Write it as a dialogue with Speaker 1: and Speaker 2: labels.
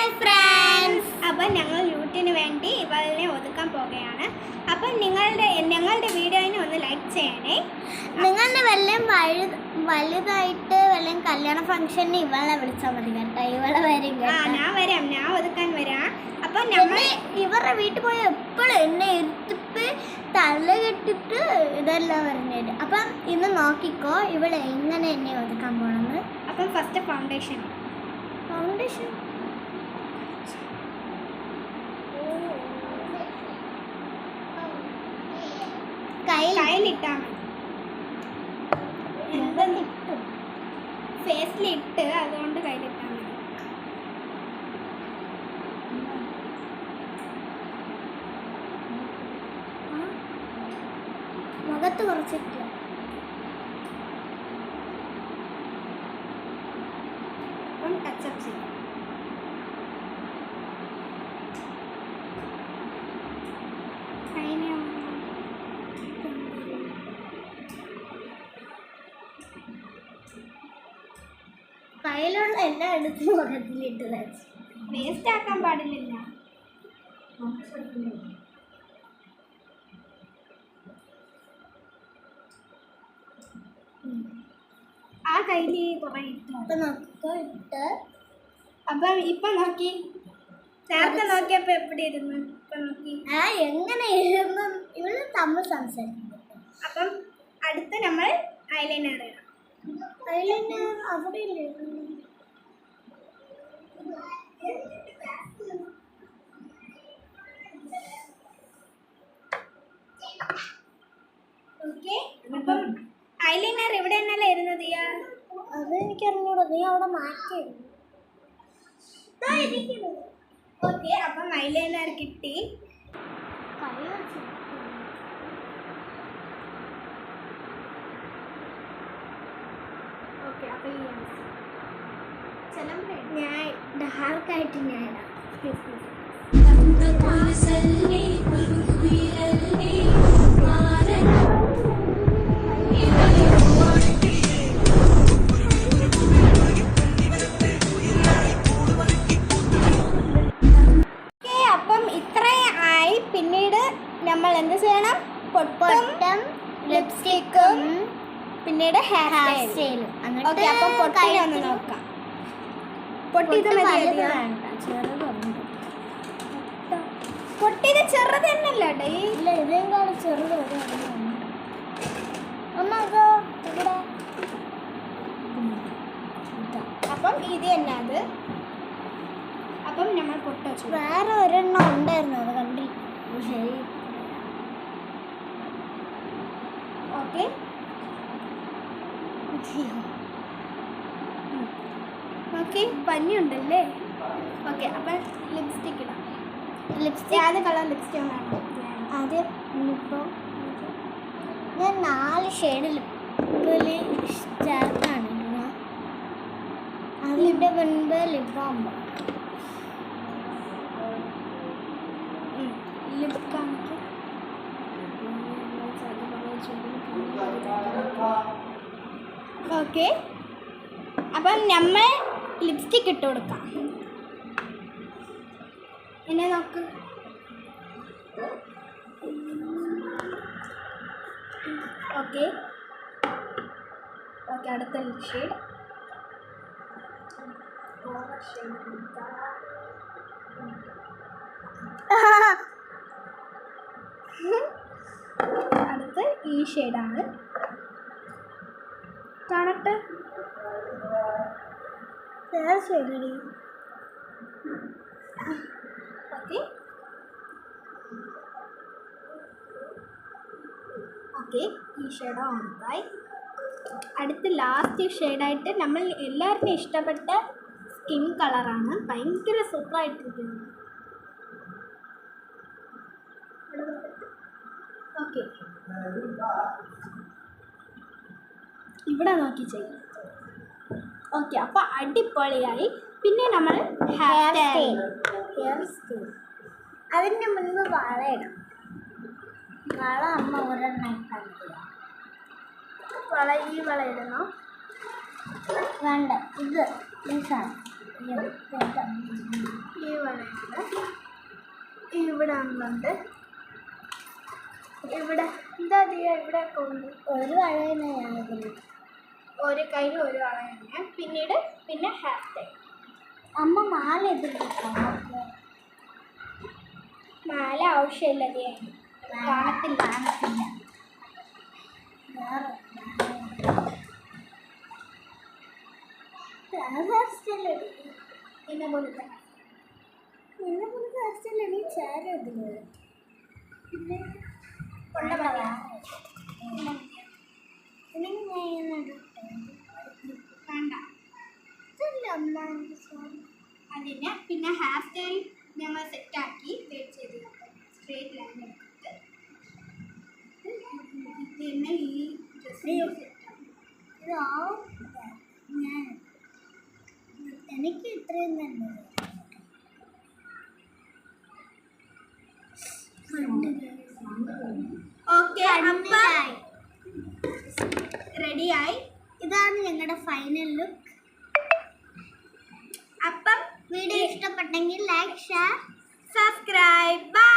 Speaker 1: Hi friends, അപ്പോൾ ഞങ്ങൾ യൂട്യൂബിന് വേണ്ടി ഇവളിനെ ഒതുക്കാൻ പോകുകയാണ്. അപ്പം ഞങ്ങളുടെ വീഡിയോനെ ഒന്ന് ലൈക്ക് ചെയ്യണേ.
Speaker 2: നിങ്ങളുടെ വലുതായിട്ട് വല്ലതും കല്യാണ ഫംഗ്ഷന് ഇവളെ വിളിച്ചാൽ മതി കേട്ടോ. ഇവളെ വരും.
Speaker 1: ഞാൻ ഒതുക്കാൻ വരാം. അപ്പം
Speaker 2: ഇവരുടെ വീട്ടിൽ പോയി എപ്പോഴും എന്നെ എടുത്തിട്ട് തല കെട്ടിട്ട് ഇതെല്ലാം പറഞ്ഞത്. അപ്പം ഇന്ന് നോക്കിക്കോ ഇവളെ എങ്ങനെ എന്നെ ഒതുക്കാൻ പോണെന്ന്.
Speaker 1: അപ്പം ഫസ്റ്റ് ഫൗണ്ടേഷൻ കയ്യിലിട്ടാൽ മതി. ഫേസിലിട്ട് അതുകൊണ്ട് കയ്യിലിട്ടാൽ മതി.
Speaker 2: മുഖത്ത് കുറച്ചിട്ട്
Speaker 1: അപ്പം ടച്ചപ്പ് ചെയ്യും.
Speaker 2: കയ്യിലുള്ള എല്ലാം എടുത്ത് മുഖത്തിലിട്ട്
Speaker 1: വേസ്റ്റ് ആക്കാൻ പാടില്ല. ആ കയ്യിൽ കുറെ
Speaker 2: ഇട്ട്
Speaker 1: അപ്പം ഇപ്പൊ നോക്കി. നേരത്തെ നോക്കിയപ്പോ എവിടെ ഇരുന്നു? ഇപ്പൊ നോക്കി.
Speaker 2: എങ്ങനെ ഇരുന്നു ഇവള് തമ്മിൽ സംസാരിക്കുന്നു.
Speaker 1: അപ്പം അടുത്ത് നമ്മൾ ഐലൈനർ ഇടാം.
Speaker 2: ഐലൈനർ അവിടെ ഇല്ലേ?
Speaker 1: ഓക്കെ, അപ്പം ഐലൈനർ ഇവിടെ തന്നെയല്ലേ ഇരുന്നത്?
Speaker 2: അത് എനിക്കറിഞ്ഞൂടാ, നീ അവിടെ മാറ്റി.
Speaker 1: ഓക്കെ, അപ്പം ഐലൈനർ കിട്ടി. ഓക്കെ, അപ്പം
Speaker 2: ഞാൻ ഡാർക്കായിട്ട് ഞാൻ
Speaker 1: പിന്നീട് നമ്മൾ എന്ത് ചെയ്യണം? പൊട്ടും ലിപ്സ്റ്റിക്കും പിന്നീട് ഹെയർ സ്റ്റൈലും. ഓക്കെ, അപ്പം പൊട്ടിനെ ഒന്ന് നോക്കാം. പൊട്ടിയത് പൊട്ടിയത് ചെറുത് തന്നെയല്ല ഡേ.
Speaker 2: ഇല്ല, ഇതേക്കാളും ചെറുത്.
Speaker 1: അപ്പം ഇത് തന്നെ അത്. അപ്പം നമ്മൾ പൊട്ട വെച്ചു.
Speaker 2: വേറെ ഒരെണ്ണം ഉണ്ടായിരുന്നു, അത് കണ്ടില്ല. ശരി,
Speaker 1: ഓക്കെ. ഓക്കെ, പഞ്ഞുണ്ടല്ലേ. ഓക്കെ, അപ്പം ലിപ്സ്റ്റിക്ക് ഇടാം. ലിപ്സ്റ്റിക് ഏത് കളർ ലിപ്സ്റ്റിക് വേണം?
Speaker 2: ആദ്യം ഇപ്പോൾ ഞാൻ 4 ഷെയ്ഡ് ലിപ്പിൽ ചേർത്താണ് ഇടുക. അതിൻ്റെ മുൻപ് ലിപ് ബാം
Speaker 1: ലിപ് കാണിക്കും. ഓക്കെ, അപ്പം നമ്മൾ ലിപ്സ്റ്റിക്ക് ഇട്ട് കൊടുക്കാം. എന്നെ നോക്ക്. ഓക്കെ ഓക്കെ, അടുത്ത ഷെയ്ഡ്. അടുത്ത് ഈ ഷെയ്ഡാണ്. കാണട്ടെ,
Speaker 2: വേറെ ഷെയ്ഡ്.
Speaker 1: ഓക്കെ ഓക്കെ, ഈ ഷെയ്ഡ് ഓണായി. അടുത്ത് ലാസ്റ്റ് ഷെയ്ഡായിട്ട് നമ്മൾ എല്ലാവർക്കും ഇഷ്ടപ്പെട്ട സ്കിൻ കളറാണ്. ഭയങ്കര സൂപ്പറായിട്ടിരിക്കുന്നത്. ഓക്കെ, ഇവിടെ നോക്കി ചെയ്യും. ഓക്കെ, അപ്പോൾ അടിപൊളിയായി. പിന്നെ നമ്മൾ ഹെയർ സ്റ്റൈൽ.
Speaker 2: അതിൻ്റെ മുൻപ് വള ഇടാം. വള അമ്മ ഒരെണ്ണം ഇട്ടില്ല.
Speaker 1: ഈ വള ഇടണോ?
Speaker 2: വേണ്ട, ഇത് ഈ സാധനം
Speaker 1: ഇവിടെ ഒന്നുണ്ട്. ഇവിടെ എന്താ ഇവിടെ കൊണ്ട്
Speaker 2: ഒരു വളയാണ് ഞാനിതിന്.
Speaker 1: ഒരു കയ്യിൽ ഒരു വളയാണ്. പിന്നെ ഹാഫ് ടൈം.
Speaker 2: അമ്മ മാല ഇതിലിട്ടോ.
Speaker 1: മാല ആവശ്യമില്ല. കാണത്തില്ല.
Speaker 2: എന്നെ പോലത്തെ ഹെയർസ്റ്റൈലടി ചേരതില് പിന്നെ കൊണ്ടുപോകാം.
Speaker 1: വേണ്ട. അതിന് പിന്നെ ഹെയർ സ്റ്റൈൽ ഞങ്ങൾ സെറ്റാക്കി വെയിറ്റ് ചെയ്ത് സ്ട്രേറ്റ് ലൈൻ എടുത്തിട്ട് പിന്നെ ഈ ഡ്രസ്സ്
Speaker 2: എനിക്ക് ഇത്രയും തന്നെ
Speaker 1: ഓക്കെ. റെഡിയായി.
Speaker 2: ഇതാണ് ഞങ്ങളുടെ ഫൈനൽ ലുക്ക്.
Speaker 1: അപ്പം
Speaker 2: വീഡിയോ ഇഷ്ടപ്പെട്ടെങ്കിൽ ലൈക്ക്, ഷെയർ,
Speaker 1: സബ്സ്ക്രൈബ്. ബൈ.